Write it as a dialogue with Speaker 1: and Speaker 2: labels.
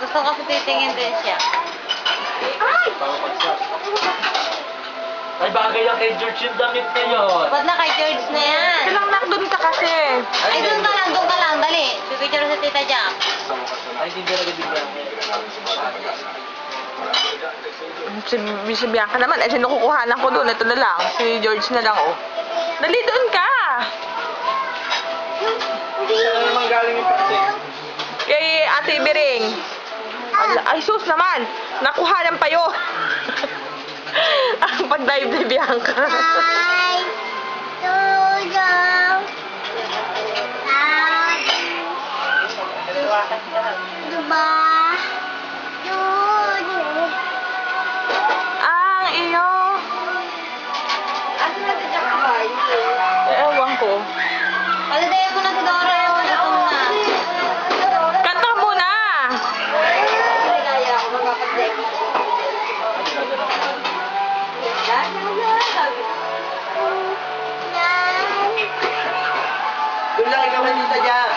Speaker 1: Gusto ko kasi titingin din siya.
Speaker 2: Ay, bagay lang kay George yung damit na yun.
Speaker 1: Ba't na kay George na yan?
Speaker 3: Kailang nandun ka kasi.
Speaker 1: Ay, doon ka lang, dali. Pipicture sa Tita Jack.
Speaker 2: Ay, hindi talaga din yan.
Speaker 3: Si Bianca naman, eh, sino kukuhanan ko doon? Ito na lang. Si George na lang, oh. Dali, doon ka!
Speaker 2: Saan naman galing yung pati?
Speaker 3: Kay Ate Biring. Ay, sus naman! Nakuhanan pa yun! Ang pag-dive ni Bianca.
Speaker 4: Hi, Dodo. Diba? Dodo.
Speaker 3: Ang iyo.
Speaker 1: Ano na si Jack Boy?
Speaker 3: Ewan ko.
Speaker 1: Paladayan mo na si Dora yung gutom na.
Speaker 3: Kanta mo na!
Speaker 1: Kaya ako magpapag-dive.
Speaker 2: Doon lang ikaw na Tita Jack.